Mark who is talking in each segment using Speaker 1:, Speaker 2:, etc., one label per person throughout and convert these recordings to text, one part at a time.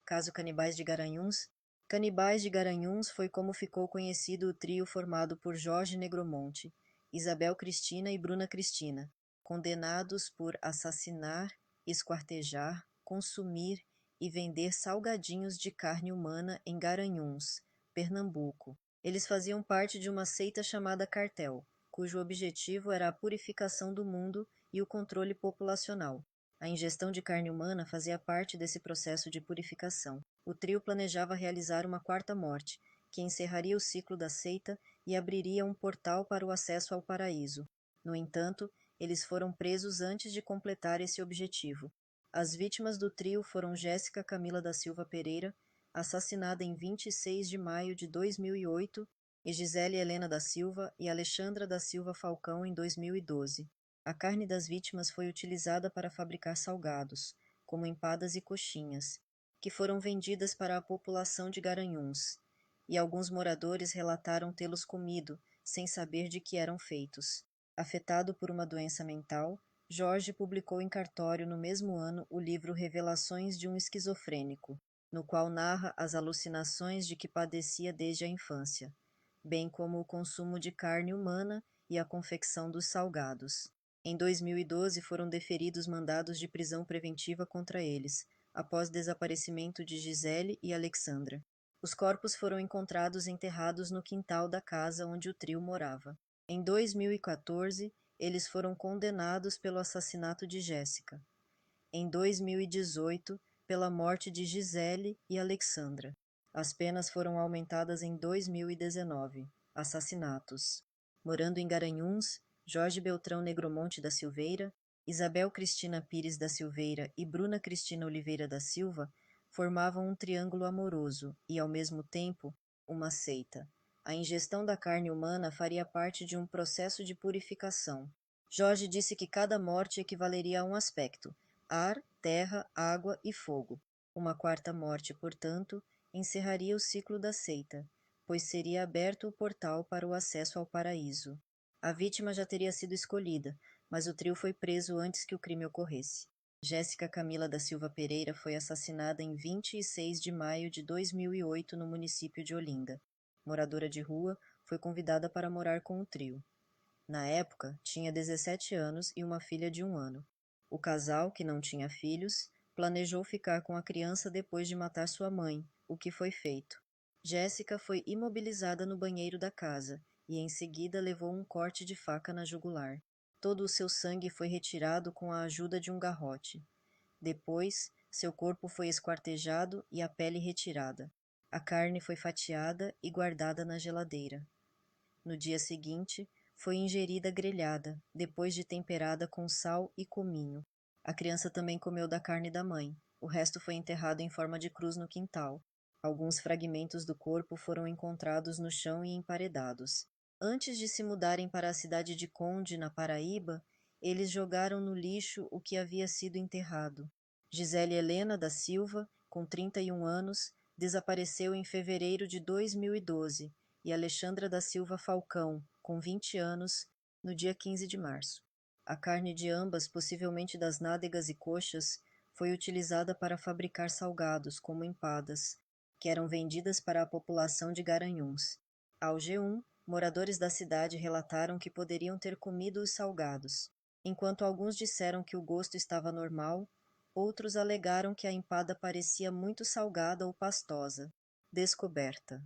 Speaker 1: Caso Canibais de Garanhuns. Canibais de Garanhuns foi como ficou conhecido o trio formado por Jorge Negromonte, Isabel Cristina e Bruna Cristina, condenados por assassinar, esquartejar, consumir e vender salgadinhos de carne humana em Garanhuns, Pernambuco. Eles faziam parte de uma seita chamada Cartel, cujo objetivo era a purificação do mundo e o controle populacional. A ingestão de carne humana fazia parte desse processo de purificação. O trio planejava realizar uma quarta morte, que encerraria o ciclo da seita e abriria um portal para o acesso ao paraíso. No entanto, eles foram presos antes de completar esse objetivo. As vítimas do trio foram Jéssica Camila da Silva Pereira, assassinada em 26 de maio de 2008, e Gisele Helena da Silva e Alexandra da Silva Falcão em 2012. A carne das vítimas foi utilizada para fabricar salgados, como empadas e coxinhas, que foram vendidas para a população de Garanhuns, e alguns moradores relataram tê-los comido, sem saber de que eram feitos. Afetado por uma doença mental, Jorge publicou em cartório no mesmo ano o livro Revelações de um Esquizofrênico, no qual narra as alucinações de que padecia desde a infância, bem como o consumo de carne humana e a confecção dos salgados. Em 2012 foram deferidos mandados de prisão preventiva contra eles, após desaparecimento de Gisele e Alexandra. Os corpos foram encontrados enterrados no quintal da casa onde o trio morava. Em 2014, eles foram condenados pelo assassinato de Jéssica. Em 2018, pela morte de Gisele e Alexandra. As penas foram aumentadas em 2019. Assassinatos. Morando em Garanhuns, Jorge Beltrão Negromonte da Silveira, Isabel Cristina Pires da Silveira e Bruna Cristina Oliveira da Silva formavam um triângulo amoroso e, ao mesmo tempo, uma seita. A ingestão da carne humana faria parte de um processo de purificação. Jorge disse que cada morte equivaleria a um aspecto: ar, terra, água e fogo. Uma quarta morte, portanto, encerraria o ciclo da seita, pois seria aberto o portal para o acesso ao paraíso. A vítima já teria sido escolhida, mas o trio foi preso antes que o crime ocorresse. Jéssica Camila da Silva Pereira foi assassinada em 26 de maio de 2008 no município de Olinda. Moradora de rua, foi convidada para morar com o trio. Na época, tinha 17 anos e uma filha de 1 ano. O casal, que não tinha filhos, planejou ficar com a criança depois de matar sua mãe, o que foi feito. Jéssica foi imobilizada no banheiro da casa e em seguida levou um corte de faca na jugular. Todo o seu sangue foi retirado com a ajuda de um garrote. Depois, seu corpo foi esquartejado e a pele retirada. A carne foi fatiada e guardada na geladeira. No dia seguinte, foi ingerida grelhada, depois de temperada com sal e cominho. A criança também comeu da carne da mãe. O resto foi enterrado em forma de cruz no quintal. Alguns fragmentos do corpo foram encontrados no chão e emparedados. Antes de se mudarem para a cidade de Conde, na Paraíba, eles jogaram no lixo o que havia sido enterrado. Gisele Helena da Silva, com 31 anos, desapareceu em fevereiro de 2012 e Alexandra da Silva Falcão, com 20 anos, no dia 15 de março. A carne de ambas, possivelmente das nádegas e coxas, foi utilizada para fabricar salgados, como empadas, que eram vendidas para a população de Garanhuns. Ao G1, moradores da cidade relataram que poderiam ter comido os salgados. Enquanto alguns disseram que o gosto estava normal, outros alegaram que a empada parecia muito salgada ou pastosa. Descoberta.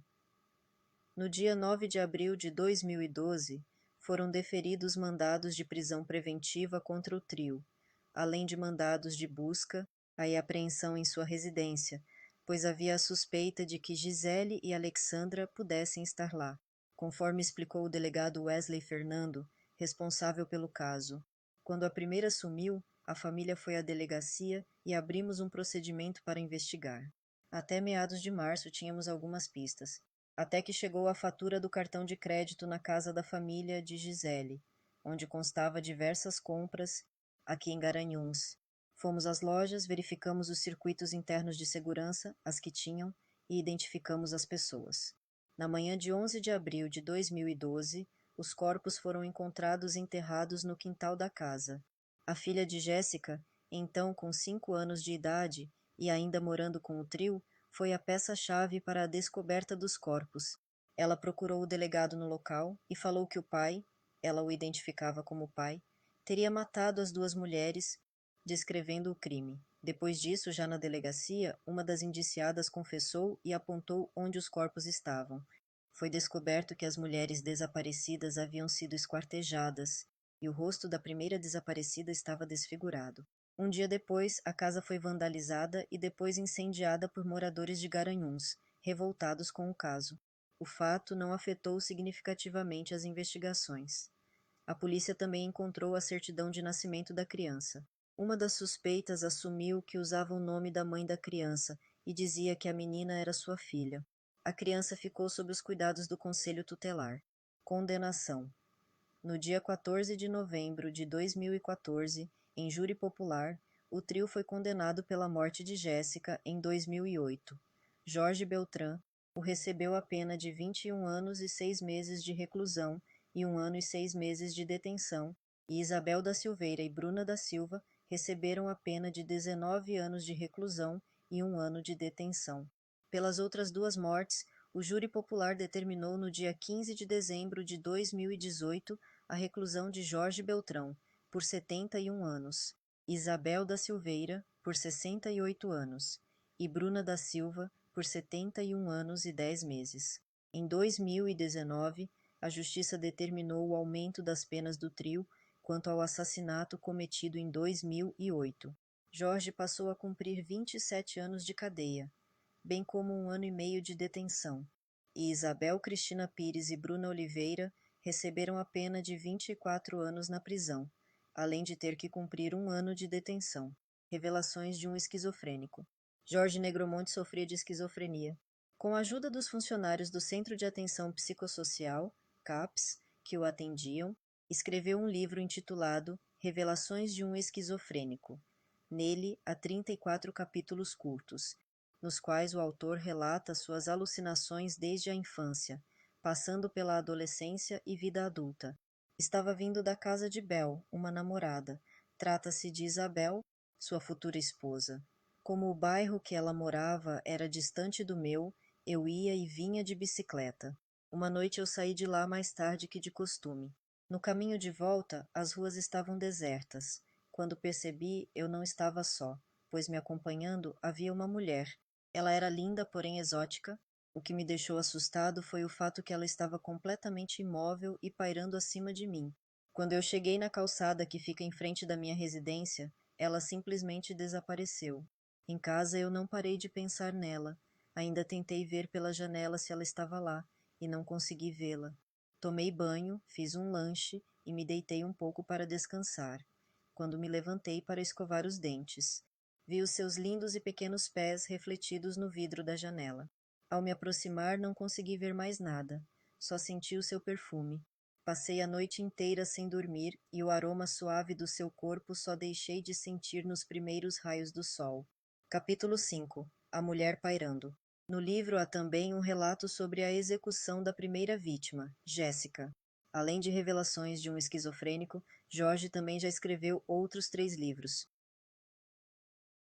Speaker 1: No dia 9 de abril de 2012, foram deferidos mandados de prisão preventiva contra o trio, além de mandados de busca e apreensão em sua residência, pois havia a suspeita de que Gisele e Alexandra pudessem estar lá, conforme explicou o delegado Wesley Fernando, responsável pelo caso. Quando a primeira sumiu, a família foi à delegacia e abrimos um procedimento para investigar. Até meados de março tínhamos algumas pistas, até que chegou a fatura do cartão de crédito na casa da família de Gisele, onde constava diversas compras aqui em Garanhuns. Fomos às lojas, verificamos os circuitos internos de segurança, as que tinham, e identificamos as pessoas. Na manhã de 11 de abril de 2012, os corpos foram encontrados enterrados no quintal da casa. A filha de Jéssica, então com 5 anos de idade, e ainda morando com o trio, foi a peça-chave para a descoberta dos corpos. Ela procurou o delegado no local e falou que o pai, ela o identificava como pai, teria matado as duas mulheres, descrevendo o crime. Depois disso, já na delegacia, uma das indiciadas confessou e apontou onde os corpos estavam. Foi descoberto que as mulheres desaparecidas haviam sido esquartejadas e o rosto da primeira desaparecida estava desfigurado. Um dia depois, a casa foi vandalizada e depois incendiada por moradores de Garanhuns, revoltados com o caso. O fato não afetou significativamente as investigações. A polícia também encontrou a certidão de nascimento da criança. Uma das suspeitas assumiu que usava o nome da mãe da criança e dizia que a menina era sua filha. A criança ficou sob os cuidados do Conselho Tutelar. Condenação. No dia 14 de novembro de 2014, em júri popular, o trio foi condenado pela morte de Jéssica em 2008. Jorge Beltrán o recebeu a pena de 21 anos e 6 meses de reclusão e 1 ano e 6 meses de detenção, e Isabel da Silveira e Bruna da Silva receberam a pena de 19 anos de reclusão e 1 ano de detenção. Pelas outras duas mortes, o júri popular determinou no dia 15 de dezembro de 2018 a reclusão de Jorge Beltrão, por 71 anos, Isabel da Silveira, por 68 anos, e Bruna da Silva, por 71 anos e 10 meses. Em 2019, a Justiça determinou o aumento das penas do trio quanto ao assassinato cometido em 2008. Jorge passou a cumprir 27 anos de cadeia, bem como 1 ano e meio de detenção, e Isabel Cristina Pires e Bruna Oliveira receberam a pena de 24 anos na prisão, além de ter que cumprir 1 ano de detenção. Revelações de um esquizofrênico. Jorge Negromonte sofria de esquizofrenia. Com a ajuda dos funcionários do Centro de Atenção Psicossocial, CAPS, que o atendiam, escreveu um livro intitulado Revelações de um Esquizofrênico. Nele, há 34 capítulos curtos, nos quais o autor relata suas alucinações desde a infância, passando pela adolescência e vida adulta. Estava vindo da casa de Bel, uma namorada. Trata-se de Isabel, sua futura esposa. Como o bairro que ela morava era distante do meu, eu ia e vinha de bicicleta. Uma noite eu saí de lá mais tarde que de costume. No caminho de volta, as ruas estavam desertas. Quando percebi, eu não estava só, pois me acompanhando havia uma mulher. Ela era linda, porém exótica. O que me deixou assustado foi o fato que ela estava completamente imóvel e pairando acima de mim. Quando eu cheguei na calçada que fica em frente da minha residência, ela simplesmente desapareceu. Em casa eu não parei de pensar nela. Ainda tentei ver pela janela se ela estava lá, e não consegui vê-la. Tomei banho, fiz um lanche e me deitei um pouco para descansar. Quando me levantei para escovar os dentes, vi os seus lindos e pequenos pés refletidos no vidro da janela. Ao me aproximar, não consegui ver mais nada. Só senti o seu perfume. Passei a noite inteira sem dormir e o aroma suave do seu corpo só deixei de sentir nos primeiros raios do sol. Capítulo 5. A Mulher Pairando. No livro há também um relato sobre a execução da primeira vítima, Jéssica. Além de Revelações de um Esquizofrênico, Jorge também já escreveu outros 3 livros.